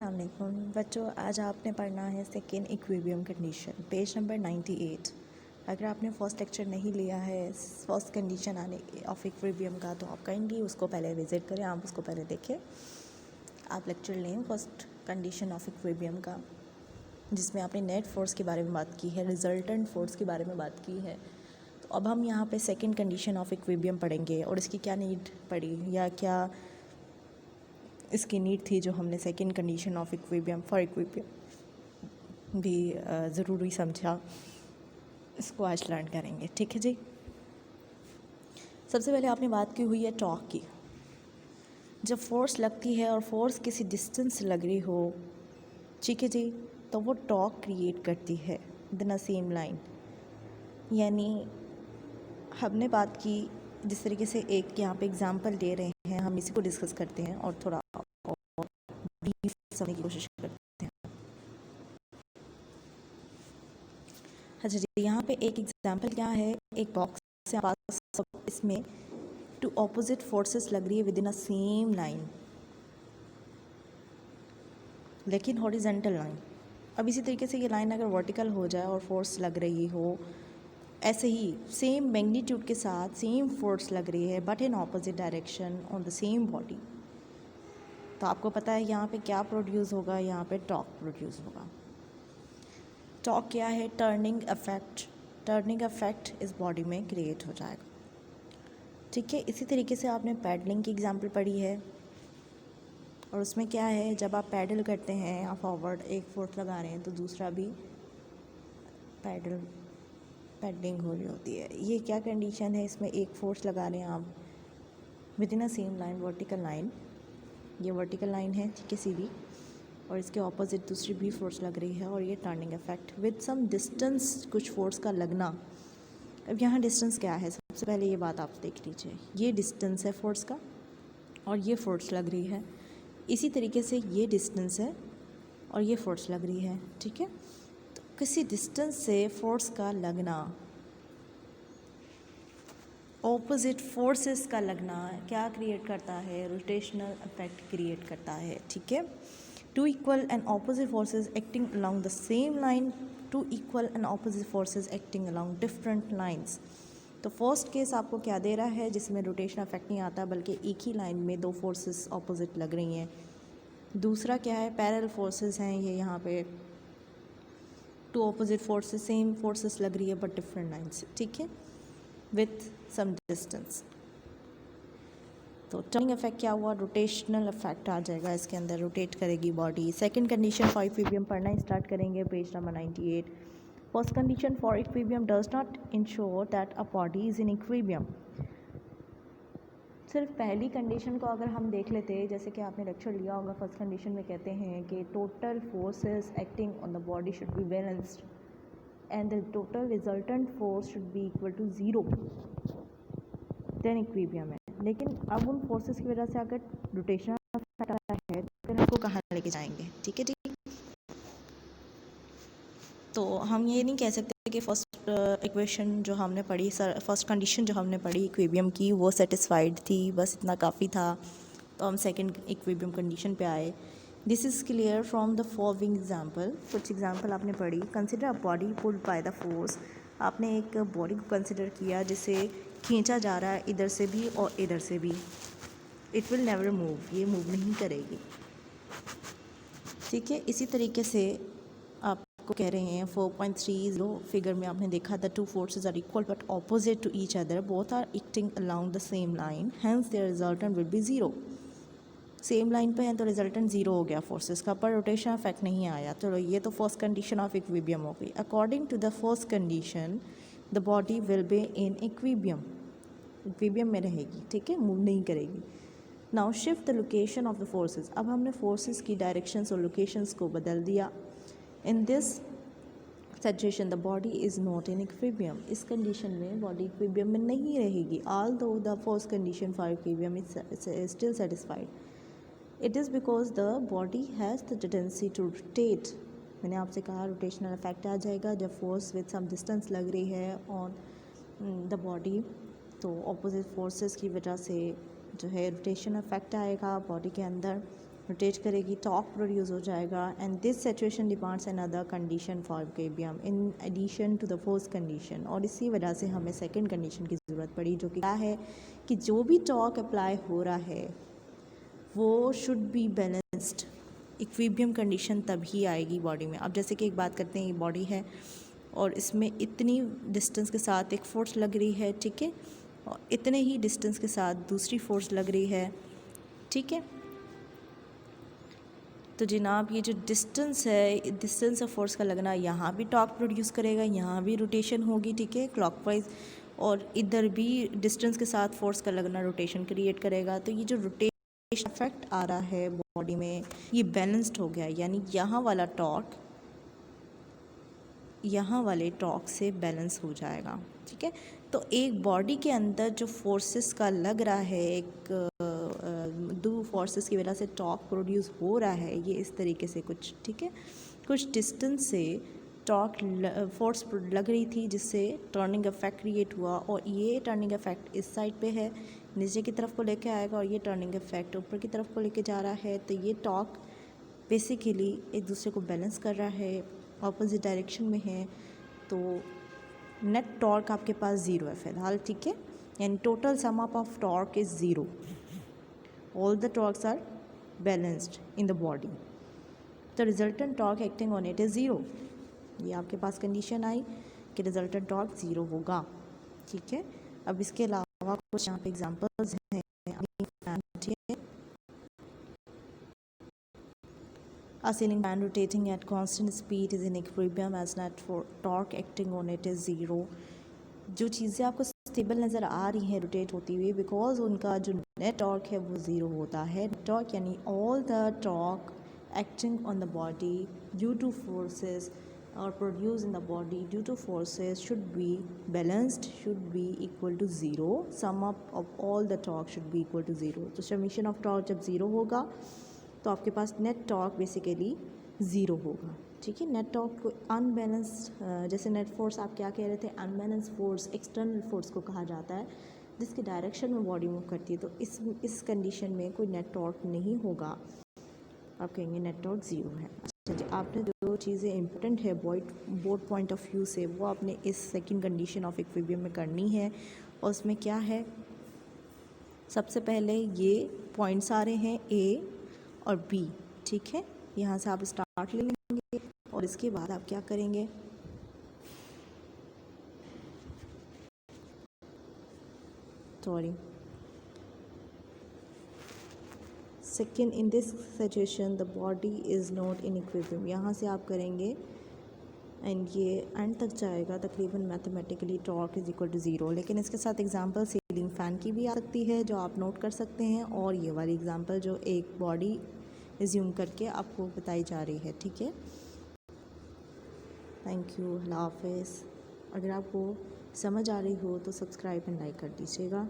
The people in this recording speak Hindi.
अस्सलामुअलैकुम बच्चों, आज आपने पढ़ना है second equilibrium condition, page number 98। अगर आपने फर्स्ट लेक्चर नहीं लिया है फर्स्ट कंडीशन आने ऑफ इक्विलिब्रियम का तो आप काइंडली उसको पहले विज़िट करें, आप उसको पहले देखें, आप लेक्चर लें फर्स्ट कंडीशन ऑफ इक्विलिब्रियम का, जिसमें आपने नेट फोर्स के बारे में बात की है, रिजल्टेंट फोर्स के बारे में बात की है। तो अब हम यहाँ पे सेकेंड कंडीशन ऑफ इक्विलिब्रियम पढ़ेंगे और इसकी क्या नीड पड़ी या क्या इसकी नीड थी जो हमने second condition of equilibrium for equilibrium भी ज़रूरी समझा, इसको आज लर्न करेंगे। ठीक है जी। सबसे पहले आपने बात की हुई है टॉर्क की। जब फोर्स लगती है और फोर्स किसी डिस्टेंस से लग रही हो, ठीक है जी, तो वो टॉर्क क्रिएट करती है विदिन अ सेम लाइन। यानी हमने बात की जिस तरीके से एक यहाँ पे एग्जांपल दे रहे हैं, हम इसी को डिस्कस करते हैं और थोड़ा ब्रीफ समझने की कोशिश करते हैं। अच्छा जी, यहाँ पे एक एग्जांपल क्या है, एक बॉक्स है पास, इसमें टू ऑपोजिट फोर्सेस लग रही है with in a same line, लेकिन हॉरिजेंटल लाइन। अब इसी तरीके से ये लाइन अगर वर्टिकल हो जाए और फोर्स लग रही हो, ऐसे ही सेम मैग्नीट्यूड के साथ सेम फोर्स लग रही है but in opposite direction on the same body, तो आपको पता है यहाँ पे क्या प्रोड्यूस होगा, यहाँ पे टॉर्क प्रोड्यूस होगा। टॉर्क क्या है? Turning effect. टर्निंग इफेक्ट इस बॉडी में क्रिएट हो जाएगा। ठीक है। इसी तरीके से आपने पैडलिंग की एग्जांपल पढ़ी है और उसमें क्या है, जब आप पैडल करते हैं या फॉरवर्ड एक फोर्स लगा रहे हैं तो दूसरा भी पैडलिंग हो रही होती है। ये क्या कंडीशन है? इसमें एक फोर्स लगा रहे हैं आप with in a same line, vertical line, ये वर्टिकल लाइन है, ठीक है, सीधी, और इसके ऑपोजिट दूसरी भी फोर्स लग रही है और ये turning effect with some distance, कुछ फोर्स का लगना। अब यहाँ डिस्टेंस क्या है? सबसे पहले ये बात आप देख लीजिए, ये डिस्टेंस है फोर्स का और ये फोर्स लग रही है। इसी तरीके से ये डिस्टेंस है और ये फोर्स लग रही है, ठीक है। तो किसी डिस्टेंस से फोर्स का लगना, ऑपोजिट फोर्सेस का लगना क्या क्रिएट करता है? रोटेशनल इफेक्ट क्रिएट करता है, ठीक है। Two equal and opposite forces acting along the same line, two equal and opposite forces acting along different lines. तो फर्स्ट केस आपको क्या दे रहा है, जिसमें रोटेशनल इफेक्ट नहीं आता बल्कि एक ही लाइन में दो फोर्सेस ऑपोजिट लग रही हैं। दूसरा क्या है? पैरेलल फोर्सेस हैं ये, यहाँ पे two opposite forces, same forces लग रही है बट डिफरेंट लाइन्स, ठीक है, विथ सम डिस्टेंस। तो टर्निंग इफेक्ट क्या हुआ? रोटेशनल इफेक्ट आ जाएगा इसके अंदर, रोटेट करेगी body. Second condition for equilibrium पढ़ना स्टार्ट करेंगे, page number 98। First condition for equilibrium does not ensure that a body is in equilibrium. सिर्फ पहली कंडीशन को अगर हम देख लेते हैं, जैसे कि आपने लेक्चर लिया होगा, फर्स्ट कंडीशन में कहते हैं कि total forces acting on the body should be balanced and the total resultant force should be equal to 0, then equilibrium है। लेकिन अब उन फोर्सेस की वजह से अगर रोटेशनल इफेक्ट आता है तो फिर उसको कहाँ लेके जाएंगे? ठीक है जी। तो हम ये नहीं कह सकते कि फर्स्ट इक्वेशन जो हमने पढ़ी, फर्स्ट कंडीशन जो हमने पढ़ी इक्विलिब्रियम की, वो सेटिस्फाइड थी, बस इतना काफ़ी था, तो हम सेकंड इक्विलिब्रियम कंडीशन पे आए। This is clear from the following example. कुछ एग्जांपल आपने पढ़ी। Consider a body pulled by the force. आपने एक बॉडी को कंसिडर किया जिसे खींचा जा रहा है इधर से भी और इधर से भी। इट विल नेवर मूव, ये मूव नहीं करेगी, ठीक है। इसी तरीके से आपको कह रहे हैं 4.30 फिगर में आपने देखा the two forces are equal but opposite to each other, both are acting along the same line, hence their resultant will be 0। Same line पे हैं तो रिजल्टेंट 0 हो गया फोर्सेस का, पर रोटेशन इफेक्ट नहीं आया। तो ये तो फर्स्ट कंडीशन ऑफ इक्विलिब्रियम हो गई। According to the first condition the body will be in equilibrium, equilibrium में रहेगी, ठीक है, मूव नहीं करेगी। Now shift the location of the forces. अब हमने फोर्सेस की डायरेक्शंस और लोकेशंस को बदल दिया। In this situation the body is not in equilibrium. इस कंडीशन में बॉडी इक्विलिब्रियम में नहीं रहेगी, although the first condition for equilibrium is still satisfied. It is because the body has the tendency to rotate. मैंने आपसे कहा रोटेशनल इफेक्ट आ जाएगा जब फोर्स विद सम डिस्टेंस लग रही है ऑन द बॉडी, तो ऑपोजिट फोर्सेस की वजह से जो है रोटेशन इफेक्ट आएगा बॉडी के अंदर। रोटेट करेगी, टॉर्क प्रोड्यूस हो जाएगा। And this situation demands another condition for equilibrium in addition to the first condition. और इसी वजह से हमें सेकंड कंडीशन की ज़रूरत पड़ी, जो कि क्या है कि जो भी टॉर्क अप्लाई हो रहा है वो should be balanced. Equilibrium condition तभी आएगी बॉडी में। अब जैसे कि एक बात करते हैं, ये बॉडी है और इसमें इतनी डिस्टेंस के साथ एक फोर्स लग रही है, ठीक है, और इतने ही डिस्टेंस के साथ दूसरी फोर्स लग रही है, ठीक है। तो जनाब ये जो डिस्टेंस है, डिस्टेंस ऑफ फोर्स का लगना, यहाँ भी टॉर्क प्रोड्यूस करेगा, यहाँ भी रोटेशन होगी, ठीक है, क्लॉकवाइज, और इधर भी डिस्टेंस के साथ फोर्स का लगना रोटेशन क्रिएट करेगा। तो ये जो रोटेशन इफेक्ट आ रहा है बॉडी में, ये बैलेंस्ड हो गया, यानी यहाँ वाला टॉर्क यहाँ वाले टॉर्क से बैलेंस हो जाएगा, ठीक है। तो एक बॉडी के अंदर जो फोर्सेस का लग रहा है, एक दो फोर्सेस की वजह से टॉर्क प्रोड्यूस हो रहा है, ये इस तरीके से कुछ, ठीक है, कुछ डिस्टेंस से टॉर्क फोर्स लग रही थी जिससे टर्निंग इफेक्ट क्रिएट हुआ, और ये टर्निंग इफेक्ट इस साइड पे है, नीचे की तरफ को लेके आएगा, और ये टर्निंग इफेक्ट ऊपर की तरफ को लेके जा रहा है। तो ये टॉर्क बेसिकली एक दूसरे को बैलेंस कर रहा है, ऑपोजिट डायरेक्शन में है। तो नेट टॉर्क आपके पास ज़ीरो है फ़िलहाल, ठीक है, यानी total sum up of torque is zero. All the torques are balanced in the body, the resultant torque acting on it is zero. ये आपके पास कंडीशन आई कि रिजल्टेंट टॉर्क ज़ीरो होगा, ठीक है। अब इसके अलावा कुछ यहाँ पे एग्जांपल्स हैं। A ceiling fan rotating at constant speed is in equilibrium as net for torque acting on it is zero। जो चीज़ें आपको स्टेबल नज़र आ रही हैं रोटेट होती हुई, बिकॉज उनका जो नेट टॉर्क है वो ज़ीरो होता है। टॉर्क यानी all the torque acting on the body due to forces और produce in the body due to forces should be balanced, should be equal to zero. Sum up of all the torque should be equal to zero. तो समीशन ऑफ टॉर्क जब ज़ीरो होगा तो आपके पास नेट टॉर्क बेसिकली ज़ीरो होगा, ठीक है। नेट टॉर्क को अनबैलेंस, जैसे नेट फोर्स आप क्या कह रहे थे, अनबैलेंस फोर्स एक्सटर्नल फोर्स को कहा जाता है जिसकी डायरेक्शन में बॉडी मूव करती है। तो इस कंडीशन में कोई नेट टॉर्क नहीं होगा, आप कहेंगे नेट टॉर्क ज़ीरो है। अच्छा जी, आपने जो चीज़ें इंपॉर्टेंट है बोथ पॉइंट ऑफ व्यू से, वो आपने इस सेकंड कंडीशन ऑफ इक्विलिब्रियम में करनी है। और उसमें क्या है, सबसे पहले ये पॉइंट्स आ रहे हैं ए और बी, ठीक है, यहाँ से आप स्टार्ट ले लेंगे और इसके बाद आप क्या करेंगे, sorry, second, in this situation the body is not in equilibrium, यहाँ से आप करेंगे एंड ये एंड तक जाएगा तकरीबन mathematically torque is equal to zero. लेकिन इसके साथ एग्जांपल सीलिंग फ़ैन की भी आ सकती है जो आप नोट कर सकते हैं, और ये वाली एग्जांपल जो एक बॉडी रिज्यूम करके आपको बताई जा रही है, ठीक है। थैंक यू, अल्लाह हाफ़िज़। अगर आपको समझ आ रही हो तो सब्सक्राइब एंड लाइक कर दीजिएगा।